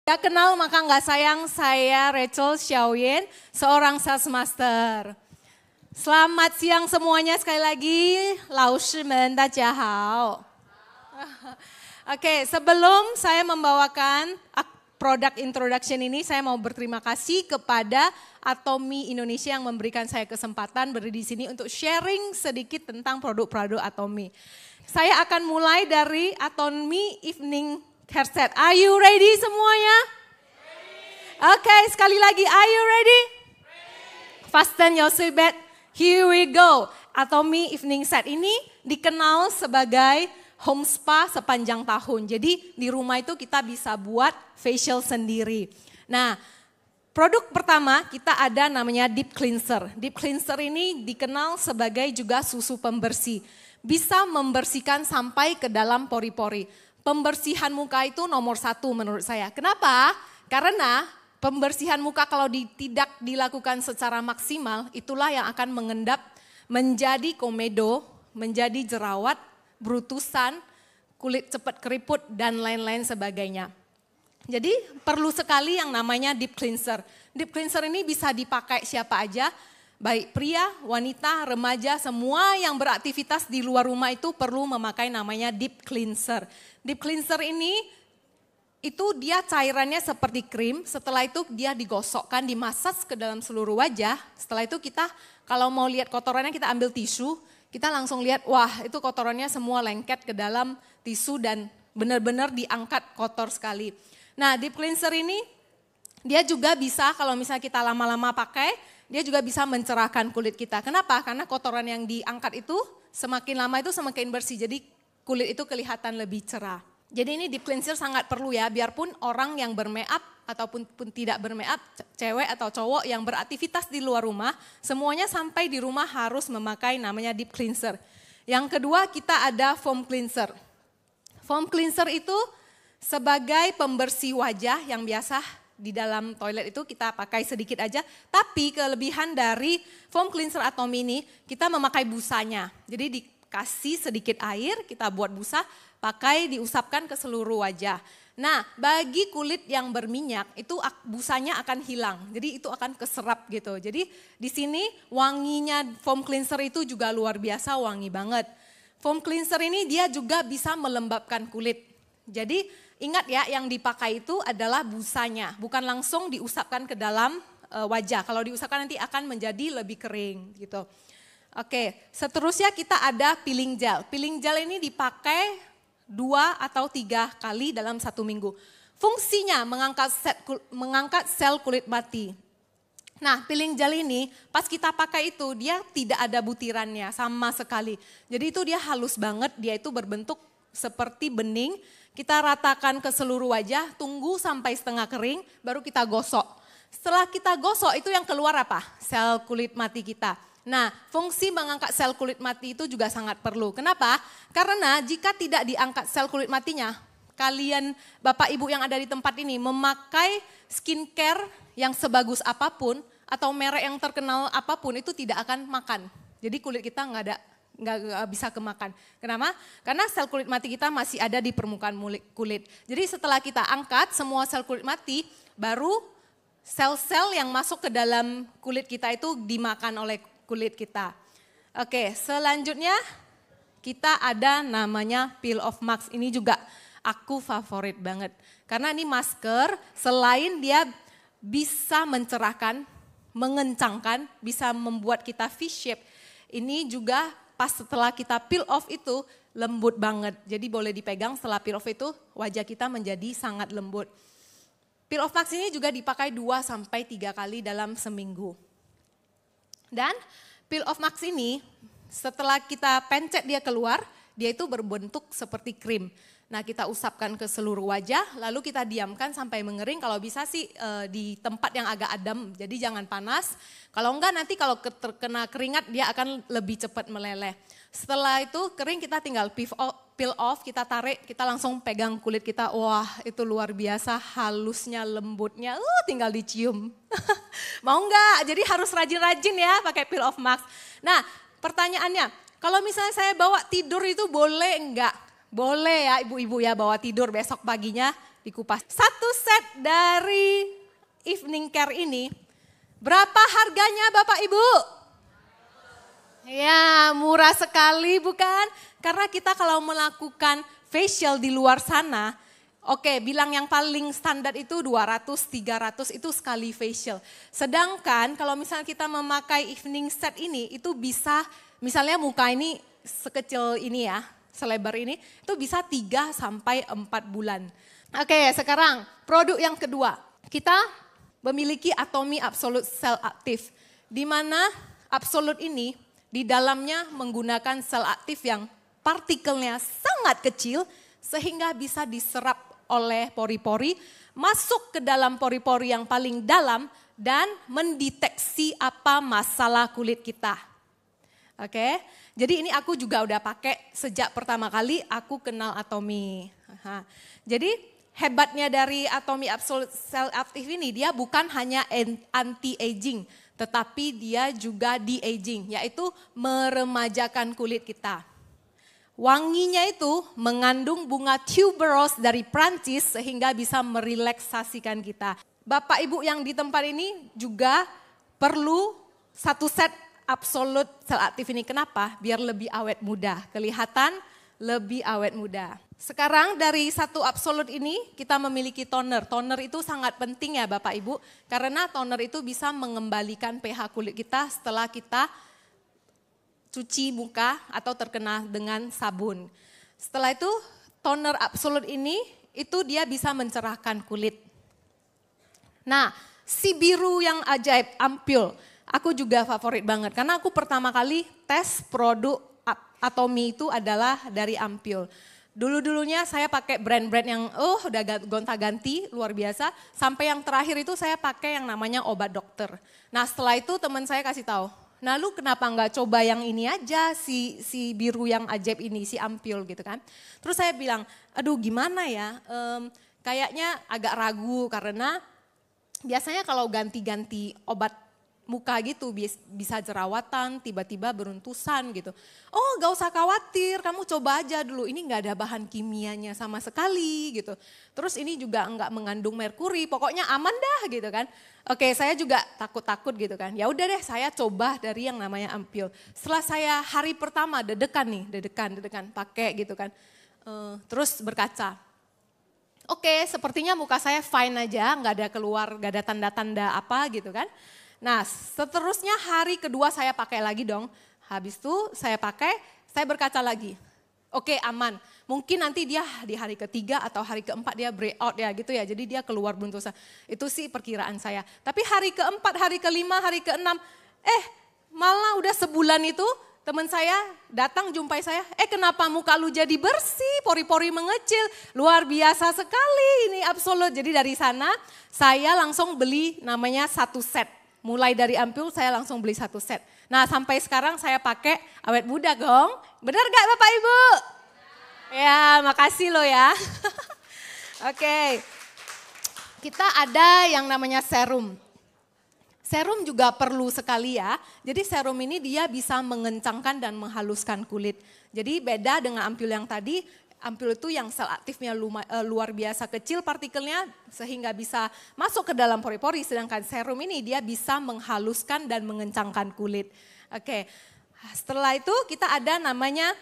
Tidak kenal maka nggak sayang, saya Rachel Xiaoyan, seorang sales master. Selamat siang semuanya sekali lagi, 老师们大家好. Oke, sebelum saya membawakan produk introduction ini, saya mau berterima kasih kepada Atomy Indonesia yang memberikan saya kesempatan berdiri di sini untuk sharing sedikit tentang produk-produk Atomy. Saya akan mulai dari Atomy Evening Hair Set. Are you ready semuanya? Oke, sekali lagi, are you ready? Fasten your seatbelt. Here we go. Atomy Evening Set ini dikenal sebagai home spa sepanjang tahun. Jadi di rumah itu kita bisa buat facial sendiri. Nah, produk pertama kita ada namanya Deep Cleanser. Deep Cleanser ini dikenal sebagai juga susu pembersih. Bisa membersihkan sampai ke dalam pori-pori. Pembersihan muka itu nomor 1 menurut saya. Kenapa? Karena pembersihan muka kalau tidak dilakukan secara maksimal, itulah yang akan mengendap menjadi komedo, menjadi jerawat, brutusan, kulit cepat keriput, dan lain-lain sebagainya. Jadi perlu sekali yang namanya deep cleanser. Deep cleanser ini bisa dipakai siapa aja, baik pria, wanita, remaja, semua yang beraktivitas di luar rumah itu perlu memakai namanya deep cleanser. Deep cleanser ini itu dia cairannya seperti krim, setelah itu dia digosokkan, dimasas ke dalam seluruh wajah. Setelah itu kita kalau mau lihat kotorannya kita ambil tisu, kita langsung lihat wah itu kotorannya semua lengket ke dalam tisu dan benar-benar diangkat kotor sekali. Nah deep cleanser ini dia juga bisa kalau misalnya kita lama-lama pakai, dia juga bisa mencerahkan kulit kita. Kenapa? Karena kotoran yang diangkat itu semakin lama itu semakin bersih, jadi kulit itu kelihatan lebih cerah. Jadi ini deep cleanser sangat perlu ya, biarpun orang yang bermakeup ataupun tidak bermakeup, cewek atau cowok yang beraktivitas di luar rumah, semuanya sampai di rumah harus memakai namanya deep cleanser. Yang kedua kita ada foam cleanser. Foam cleanser itu sebagai pembersih wajah yang biasa di dalam toilet itu kita pakai sedikit aja, tapi kelebihan dari foam cleanser Atomy ini kita memakai busanya. Jadi dikasih sedikit air, kita buat busa, pakai diusapkan ke seluruh wajah. Nah, bagi kulit yang berminyak itu busanya akan hilang. Jadi itu akan keserap gitu. Jadi di sini wanginya foam cleanser itu juga luar biasa, wangi banget. Foam cleanser ini dia juga bisa melembabkan kulit. Jadi ingat ya yang dipakai itu adalah busanya, bukan langsung diusapkan ke dalam wajah. Kalau diusapkan nanti akan menjadi lebih kering gitu. Oke, seterusnya kita ada peeling gel. Peeling gel ini dipakai 2 atau 3 kali dalam 1 minggu. Fungsinya mengangkat sel kulit mati. Nah peeling gel ini pas kita pakai itu dia tidak ada butirannya sama sekali. Jadi itu dia halus banget, dia itu berbentuk seperti bening. Kita ratakan ke seluruh wajah, tunggu sampai setengah kering baru kita gosok. Setelah kita gosok itu yang keluar apa? Sel kulit mati kita. Nah, fungsi mengangkat sel kulit mati itu juga sangat perlu. Kenapa? Karena jika tidak diangkat sel kulit matinya, kalian Bapak Ibu yang ada di tempat ini memakai skincare yang sebagus apapun atau merek yang terkenal apapun itu tidak akan makan. Jadi kulit kita nggak bisa kemakan. Kenapa? Karena sel kulit mati kita masih ada di permukaan kulit. Jadi setelah kita angkat semua sel kulit mati, baru sel-sel yang masuk ke dalam kulit kita itu dimakan oleh kulit kita. Oke, selanjutnya kita ada namanya Peel Off Mask. Ini juga aku favorit banget. Karena ini masker selain dia bisa mencerahkan, mengencangkan, bisa membuat kita V-shape. Ini juga pas setelah kita peel off itu lembut banget. Jadi boleh dipegang setelah peel off itu wajah kita menjadi sangat lembut. Peel Off Mask ini juga dipakai 2-3 kali dalam seminggu. Dan Peel Off Mask ini setelah kita pencet dia keluar, dia itu berbentuk seperti krim. Nah kita usapkan ke seluruh wajah, lalu kita diamkan sampai mengering. Kalau bisa sih di tempat yang agak adem, jadi jangan panas. Kalau enggak nanti kalau terkena keringat dia akan lebih cepat meleleh. Setelah itu kering kita tinggal peel off, kita tarik, kita langsung pegang kulit kita. Wah itu luar biasa halusnya, lembutnya, tinggal dicium. Mau enggak? Jadi harus rajin-rajin ya pakai Peel Off Mask. Nah pertanyaannya, kalau misalnya saya bawa tidur itu boleh enggak? Boleh ya ibu-ibu ya bawa tidur besok paginya dikupas. Satu set dari evening care ini, berapa harganya Bapak Ibu? Ya, murah sekali bukan? Karena kita kalau melakukan facial di luar sana, oke, bilang yang paling standar itu 200, 300 itu sekali facial. Sedangkan kalau misalnya kita memakai evening set ini, itu bisa, misalnya muka ini sekecil ini ya, selebar ini, itu bisa 3 sampai 4 bulan. Oke, sekarang produk yang kedua. Kita memiliki Atomy Absolute Cell Active, di mana Absolute ini di dalamnya menggunakan sel aktif yang partikelnya sangat kecil sehingga bisa diserap oleh pori-pori, masuk ke dalam pori-pori yang paling dalam dan mendeteksi apa masalah kulit kita. Oke, jadi ini aku juga udah pakai sejak pertama kali aku kenal Atomy. Jadi hebatnya dari Atomy Absolute Cell Active ini, dia bukan hanya anti-aging, tetapi dia juga de-aging, yaitu meremajakan kulit kita. Wanginya itu mengandung bunga tuberose dari Prancis sehingga bisa merelaksasikan kita. Bapak Ibu yang di tempat ini juga perlu satu set Absolute Cell Active ini. Kenapa? Biar lebih awet muda, kelihatan lebih awet muda. Sekarang dari satu Absolute ini kita memiliki toner. Toner itu sangat penting ya Bapak Ibu, karena toner itu bisa mengembalikan pH kulit kita setelah kita cuci muka atau terkena dengan sabun. Setelah itu toner Absolute ini itu dia bisa mencerahkan kulit. Nah, si biru yang ajaib, Ampule, aku juga favorit banget karena aku pertama kali tes produk Atomy itu adalah dari Ampule. Dulu-dulunya saya pakai brand-brand yang udah gonta-ganti luar biasa, sampai yang terakhir itu saya pakai yang namanya obat dokter. Nah, setelah itu teman saya kasih tahu, nah lu kenapa nggak coba yang ini aja, si biru yang ajaib ini, si Ampule gitu kan. Terus saya bilang, aduh gimana ya, kayaknya agak ragu karena biasanya kalau ganti-ganti obat muka gitu bisa jerawatan, tiba-tiba beruntusan gitu. Oh gak usah khawatir, kamu coba aja dulu, ini gak ada bahan kimianya sama sekali gitu. Terus ini juga enggak mengandung merkuri, pokoknya aman dah gitu kan. Oke, saya juga takut-takut gitu kan. Ya udah deh, saya coba dari yang namanya Ampule. Setelah saya hari pertama dedekan pakai gitu kan. Terus berkaca. Oke, sepertinya muka saya fine aja, nggak ada keluar, nggak ada tanda-tanda apa gitu kan. Nah, seterusnya hari kedua saya pakai lagi dong. Habis itu saya pakai, saya berkaca lagi. Oke, aman. Mungkin nanti dia di hari ketiga atau hari keempat dia breakout ya gitu ya. Jadi dia keluar beruntusan. Itu sih perkiraan saya. Tapi hari keempat, hari kelima, hari keenam, malah udah sebulan itu teman saya datang jumpai saya, kenapa muka lu jadi bersih, pori-pori mengecil, luar biasa sekali ini Absolute. Jadi dari sana saya langsung beli namanya satu set. Mulai dari Ampule saya langsung beli satu set. Nah sampai sekarang saya pakai awet muda gong. Benar gak Bapak Ibu? Ya makasih loh ya. Oke, kita ada yang namanya serum. Serum juga perlu sekali ya. Jadi serum ini dia bisa mengencangkan dan menghaluskan kulit. Jadi beda dengan Ampule yang tadi. Ampule itu yang sel aktifnya luar biasa kecil partikelnya sehingga bisa masuk ke dalam pori-pori. Sedangkan serum ini dia bisa menghaluskan dan mengencangkan kulit. Oke, setelah itu kita ada namanya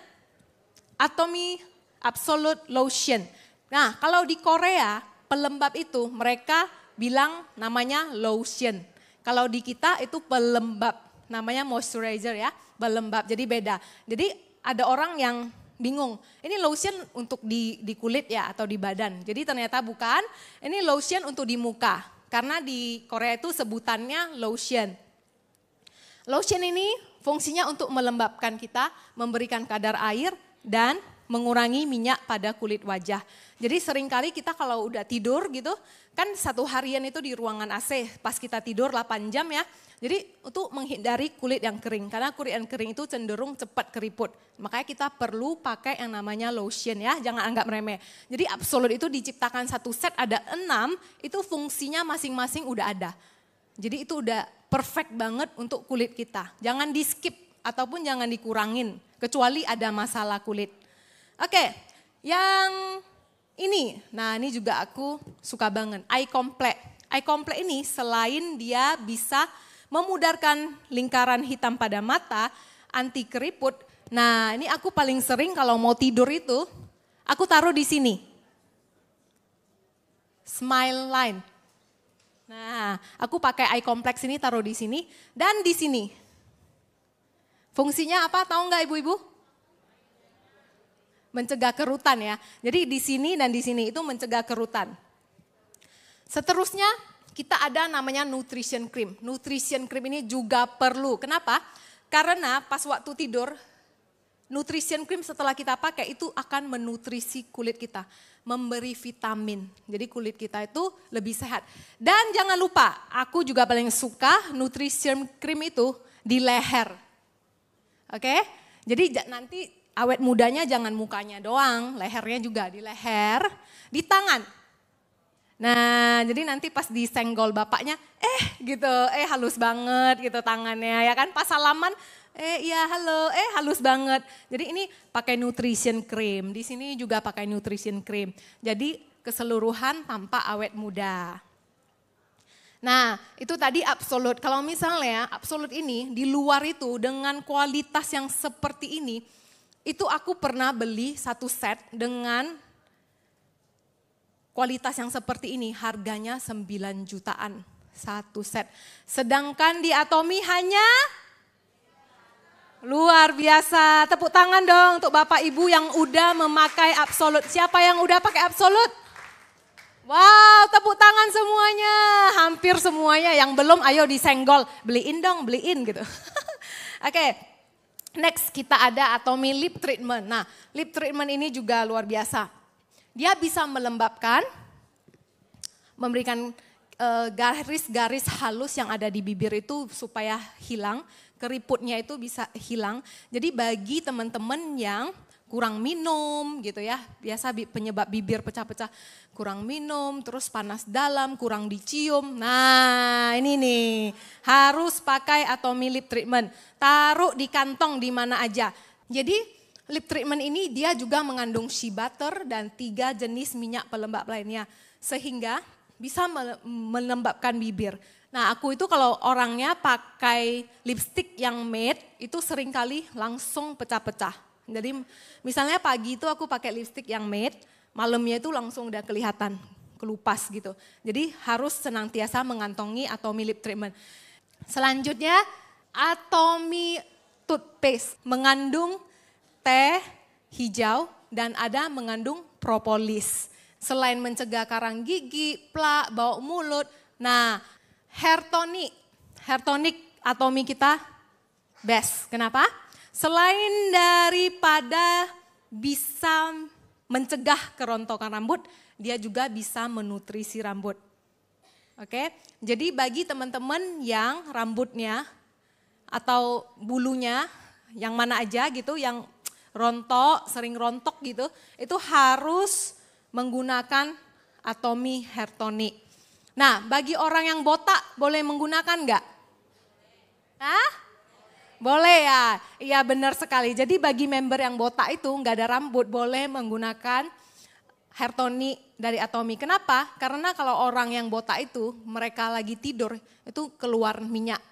Atomy Absolute Lotion. Nah kalau di Korea pelembab itu mereka bilang namanya lotion. Kalau di kita itu pelembab, namanya moisturizer ya, pelembab, jadi beda. Jadi ada orang yang bingung, ini lotion untuk di kulit ya atau di badan. Jadi ternyata bukan, ini lotion untuk di muka. Karena di Korea itu sebutannya lotion. Lotion ini fungsinya untuk melembabkan kita, memberikan kadar air dan mengurangi minyak pada kulit wajah. Jadi seringkali kita kalau udah tidur gitu, kan satu harian itu di ruangan AC, pas kita tidur 8 jam ya. Jadi untuk menghindari kulit yang kering, karena kulit yang kering itu cenderung cepat keriput. Makanya kita perlu pakai yang namanya lotion ya, jangan anggap remeh. Jadi Absolute itu diciptakan satu set ada 6, itu fungsinya masing-masing udah ada. Jadi itu udah perfect banget untuk kulit kita. Jangan di skip ataupun jangan dikurangin, kecuali ada masalah kulit. Oke, yang Ini, nah ini juga aku suka banget, eye complex. Eye complex ini selain dia bisa memudarkan lingkaran hitam pada mata, anti keriput. Nah ini aku paling sering kalau mau tidur itu, aku taruh di sini. Smile line. Nah aku pakai eye complex ini taruh di sini dan di sini. Fungsinya apa tahu nggak ibu-ibu? Mencegah kerutan ya. Jadi di sini dan di sini itu mencegah kerutan. Seterusnya kita ada namanya nutrition cream. Nutrition cream ini juga perlu. Kenapa? Karena pas waktu tidur, nutrition cream setelah kita pakai itu akan menutrisi kulit kita. Memberi vitamin. Jadi kulit kita itu lebih sehat. Dan jangan lupa, aku juga paling suka nutrition cream itu di leher. Oke? Jadi nanti awet mudanya jangan mukanya doang, lehernya juga di leher, di tangan. Nah jadi nanti pas disenggol bapaknya, gitu, halus banget gitu tangannya ya kan. Pas salaman, iya halo, halus banget. Jadi ini pakai nutrition cream, di sini juga pakai nutrition cream. Jadi keseluruhan tampak awet muda. Nah itu tadi absolut, kalau misalnya absolut ini di luar itu dengan kualitas yang seperti ini, itu aku pernah beli satu set dengan kualitas yang seperti ini, harganya 9 jutaan satu set. Sedangkan di Atomy hanya luar biasa. Tepuk tangan dong untuk Bapak Ibu yang udah memakai Absolut. Siapa yang udah pakai Absolut? Wow, tepuk tangan semuanya. Hampir semuanya. Yang belum ayo disenggol. Beliin dong, beliin gitu. Oke. Next kita ada Atomy Lip Treatment. Nah, lip treatment ini juga luar biasa. Dia bisa melembabkan, memberikan garis-garis halus yang ada di bibir itu supaya hilang. Keriputnya itu bisa hilang. Jadi bagi teman-teman yang kurang minum gitu ya, biasa penyebab bibir pecah-pecah, kurang minum, terus panas dalam, kurang dicium. Nah ini nih, harus pakai Atomy Lip Treatment. Taruh di kantong di mana aja. Jadi lip treatment ini dia juga mengandung shea butter dan 3 jenis minyak pelembab lainnya. Sehingga bisa melembabkan bibir. Nah aku itu kalau orangnya pakai lipstick yang matte itu seringkali langsung pecah-pecah. Jadi misalnya pagi itu aku pakai lipstick yang matte, malamnya itu langsung udah kelihatan, kelupas gitu. Jadi harus senantiasa mengantongi Atomy Lip Treatment. Selanjutnya Atomy Toothpaste mengandung teh hijau dan ada mengandung propolis. Selain mencegah karang gigi, plak, bau mulut. Nah hair tonic Atomy kita best. Kenapa? Selain daripada bisa mencegah kerontokan rambut, dia juga bisa menutrisi rambut. Oke, jadi bagi teman-teman yang rambutnya atau bulunya, yang mana aja gitu, yang sering rontok gitu, itu harus menggunakan Atomy Hair Tonic. Nah, bagi orang yang botak boleh menggunakan enggak? Hah? Boleh ya, iya benar sekali. Jadi bagi member yang botak itu nggak ada rambut boleh menggunakan hair tonic dari Atomy. Kenapa? Karena kalau orang yang botak itu mereka lagi tidur itu keluar minyak.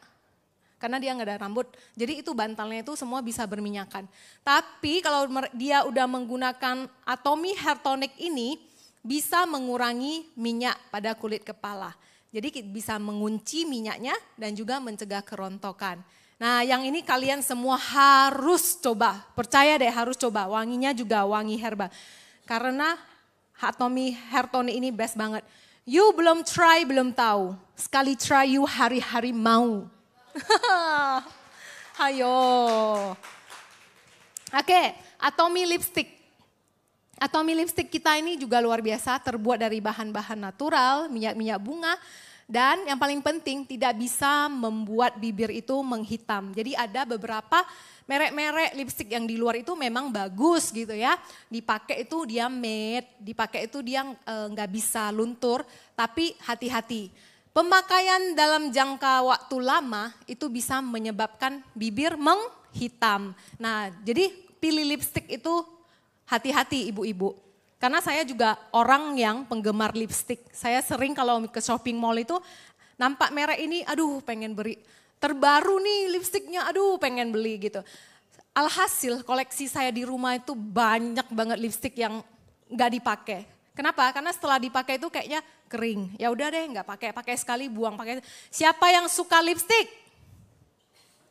Karena dia nggak ada rambut, jadi itu bantalnya itu semua bisa berminyakan. Tapi kalau dia udah menggunakan Atomy Hair Tonic ini bisa mengurangi minyak pada kulit kepala. Jadi bisa mengunci minyaknya dan juga mencegah kerontokan. Nah yang ini kalian semua harus coba, percaya deh harus coba, wanginya juga wangi herbal. Karena Atomy Hair Tonic ini best banget. You belum try, belum tahu. Sekali try you hari-hari mau. Ayo. Oke, Atomy Lipstick. Atomy Lipstick kita ini juga luar biasa, terbuat dari bahan-bahan natural, minyak-minyak bunga. Dan yang paling penting tidak bisa membuat bibir itu menghitam. Jadi ada beberapa merek-merek lipstick yang di luar itu memang bagus gitu ya. Dipakai itu dia matte, dipakai itu dia nggak bisa luntur. Tapi hati-hati, pemakaian dalam jangka waktu lama itu bisa menyebabkan bibir menghitam. Nah jadi pilih lipstick itu hati-hati ibu-ibu. Karena saya juga orang yang penggemar lipstik. Saya sering kalau ke shopping mall itu nampak merek ini, aduh pengen beli. Terbaru nih lipstiknya, aduh pengen beli gitu. Alhasil koleksi saya di rumah itu banyak banget lipstik yang nggak dipakai. Kenapa? Karena setelah dipakai itu kayaknya kering. Ya udah deh, nggak pakai sekali buang. Pakai. Siapa yang suka lipstik?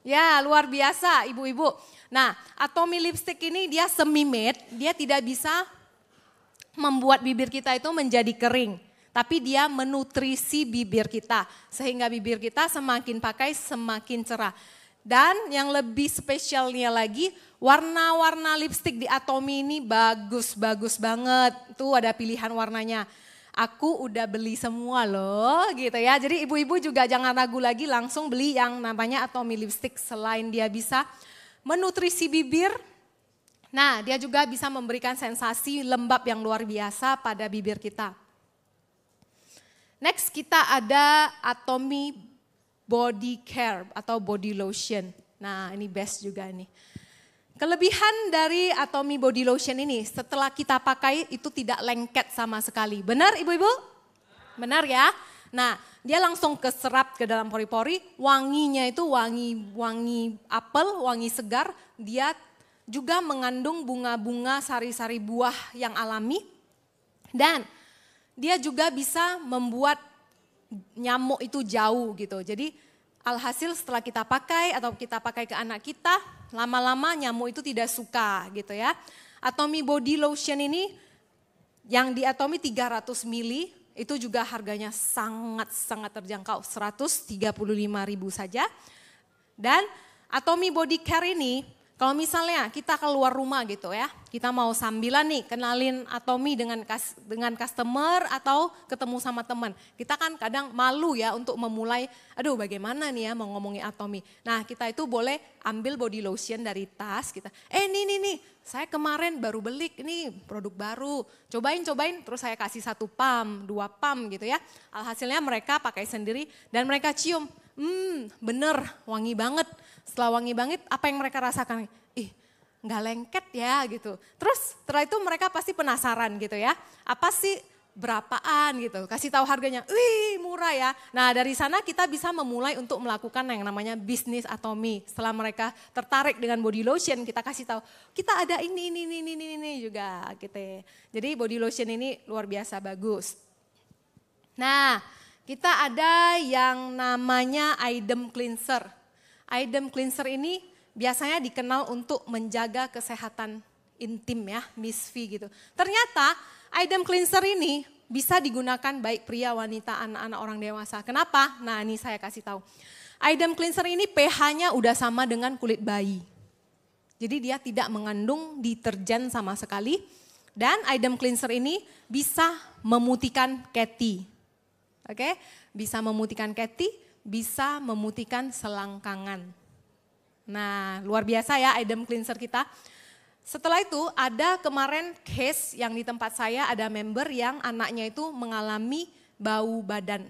Ya luar biasa ibu-ibu. Nah Atomy lipstick ini dia semi matte, dia tidak bisa membuat bibir kita itu menjadi kering. Tapi dia menutrisi bibir kita, sehingga bibir kita semakin pakai semakin cerah. Dan yang lebih spesialnya lagi, warna-warna lipstick di Atomy ini bagus-bagus banget. Tuh ada pilihan warnanya. Aku udah beli semua loh gitu ya. Jadi ibu-ibu juga jangan ragu lagi langsung beli yang namanya Atomy lipstick. Selain dia bisa menutrisi bibir, nah dia juga bisa memberikan sensasi lembab yang luar biasa pada bibir kita. Next kita ada Atomy Body Care atau Body Lotion. Nah ini best juga nih. Kelebihan dari Atomy Body Lotion ini setelah kita pakai itu tidak lengket sama sekali. Benar ibu-ibu? Benar ya? Nah dia langsung keserap ke dalam pori-pori, wanginya itu wangi apel, wangi segar. Dia juga mengandung bunga-bunga sari-sari buah yang alami. Dan dia juga bisa membuat nyamuk itu jauh gitu. Jadi alhasil setelah kita pakai atau kita pakai ke anak kita, lama-lama nyamuk itu tidak suka gitu ya. Atomy Body Lotion ini yang di Atomy 300 ml itu juga harganya sangat-sangat terjangkau, 135.000 saja. Dan Atomy Body Care ini kalau misalnya kita keluar rumah gitu ya, kita mau sambilan nih kenalin Atomy dengan customer atau ketemu sama teman. Kita kan kadang malu ya untuk memulai, aduh bagaimana nih ya mau ngomongin Atomy. Nah kita itu boleh ambil body lotion dari tas kita. Nih, saya kemarin baru beli ini produk baru. Cobain, terus saya kasih 1 pump, 2 pump gitu ya. Alhasilnya mereka pakai sendiri dan mereka cium. Bener wangi banget. Setelah wangi banget apa yang mereka rasakan? Nggak lengket ya gitu. Terus setelah itu mereka pasti penasaran gitu ya. Apa sih berapaan gitu. Kasih tahu harganya. Wih murah ya. Nah dari sana kita bisa memulai untuk melakukan yang namanya bisnis Atomy. Setelah mereka tertarik dengan body lotion kita kasih tahu. Kita ada ini juga gitu. Jadi body lotion ini luar biasa bagus. Nah kita ada yang namanya Idem Cleanser. Idem Cleanser ini biasanya dikenal untuk menjaga kesehatan intim ya, Miss V gitu. Ternyata Idem Cleanser ini bisa digunakan baik pria, wanita, anak-anak, orang dewasa. Kenapa? Nah ini saya kasih tahu. Idem Cleanser ini pH-nya udah sama dengan kulit bayi. Jadi dia tidak mengandung deterjen sama sekali. Dan Idem Cleanser ini bisa memutihkan keti. Oke, bisa memutihkan keti, bisa memutihkan selangkangan. Nah luar biasa ya Idem Cleanser kita. Setelah itu ada kemarin case yang di tempat saya ada member yang anaknya itu mengalami bau badan.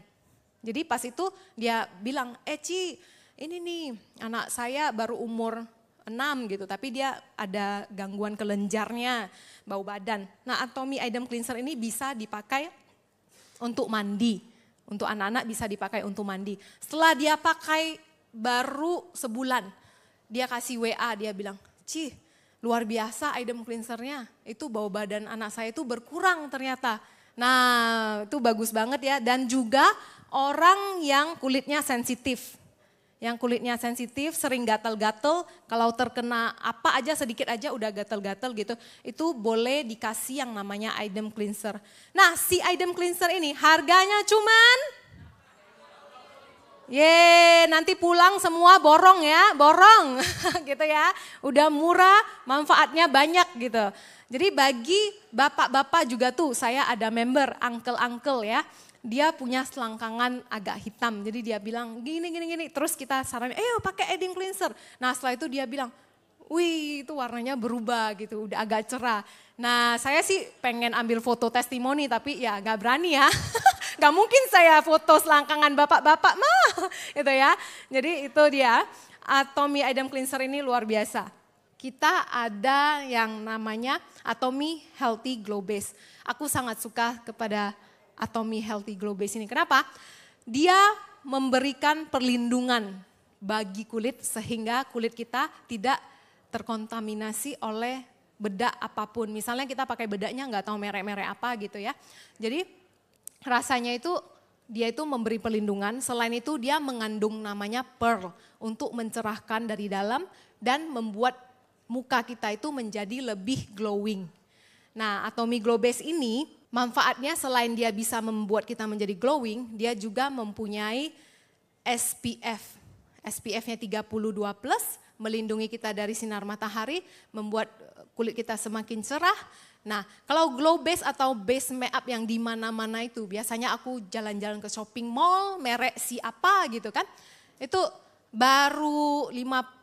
Jadi pas itu dia bilang, Ci ini nih anak saya baru umur 6 gitu tapi dia ada gangguan kelenjarnya, bau badan. Nah Atomy Idem Cleanser ini bisa dipakai untuk mandi. Untuk anak-anak bisa dipakai untuk mandi. Setelah dia pakai baru sebulan, dia kasih WA, dia bilang, Ci luar biasa Idem Cleansernya, itu bau badan anak saya itu berkurang ternyata. Nah itu bagus banget ya dan juga orang yang kulitnya sensitif. Yang kulitnya sensitif sering gatal-gatal, kalau terkena apa aja sedikit aja udah gatal-gatal gitu. Itu boleh dikasih yang namanya Idem Cleanser. Nah si Idem Cleanser ini harganya cuman, nanti pulang semua borong ya, borong gitu ya. Udah murah, manfaatnya banyak gitu. Jadi bagi bapak-bapak juga tuh, saya ada member, uncle-uncle ya. Dia punya selangkangan agak hitam, jadi dia bilang gini. Terus kita saranin, pakai Idem Cleanser. Nah setelah itu dia bilang, wih itu warnanya berubah gitu, udah agak cerah. Nah saya sih pengen ambil foto testimoni tapi ya gak berani ya. Gak mungkin saya foto selangkangan bapak-bapak mah gitu ya. Jadi itu dia, Atomy Idem Cleanser ini luar biasa. kita ada yang namanya Atomy Healthy Glow Base. Aku sangat suka kepada Atomy Healthy Glow Base ini. Kenapa? Dia memberikan perlindungan bagi kulit sehingga kulit kita tidak terkontaminasi oleh bedak apapun. Misalnya kita pakai bedaknya nggak tahu merek-merek apa gitu ya. Jadi rasanya itu dia itu memberi perlindungan. Selain itu dia mengandung namanya pearl untuk mencerahkan dari dalam dan membuat muka kita itu menjadi lebih glowing. Nah, Atomy Glow Base ini manfaatnya selain dia bisa membuat kita menjadi glowing, dia juga mempunyai SPF. SPF-nya 32+, melindungi kita dari sinar matahari, membuat kulit kita semakin cerah. Nah, kalau glow base atau base makeup yang di mana-mana itu, biasanya aku jalan-jalan ke shopping mall, merek si apa gitu kan. Itu baru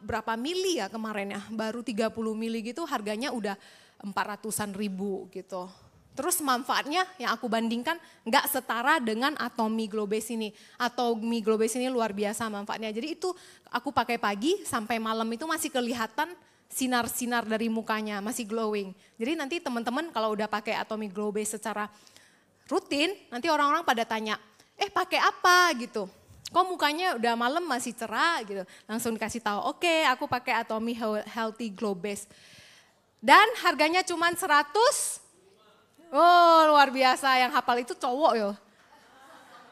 berapa mili ya kemarin ya, baru 30 mili gitu harganya udah 400-an ribu gitu. Terus manfaatnya yang aku bandingkan nggak setara dengan Atomy Glow Base ini. Atomy Glow Base ini luar biasa manfaatnya. Jadi itu aku pakai pagi sampai malam itu masih kelihatan sinar-sinar dari mukanya, masih glowing. Jadi nanti teman-teman kalau udah pakai Atomy Glow Base secara rutin, nanti orang-orang pada tanya, pakai apa gitu. Kok mukanya udah malam masih cerah gitu. Langsung dikasih tahu, oke, aku pakai Atomy Healthy Glow Base. Dan harganya cuma 100. Oh, luar biasa, yang hafal itu cowok yo.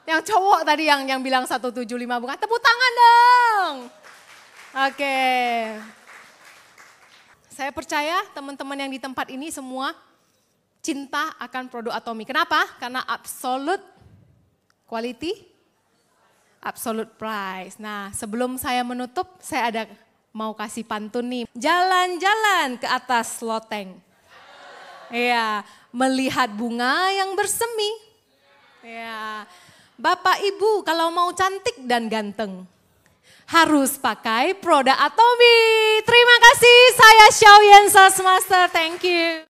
Yang cowok tadi yang bilang 175 bukan? Tepuk tangan dong. Oke. Saya percaya teman-teman yang di tempat ini semua cinta akan produk Atomy. Kenapa? Karena absolute quality, absolute price. Nah, sebelum saya menutup, saya ada mau kasih pantun nih. Jalan-jalan ke atas loteng. Iya, melihat bunga yang bersemi. Ya, Bapak Ibu kalau mau cantik dan ganteng harus pakai produk Atomy. Terima kasih, saya Xiao Yan Sasmaster. Thank you.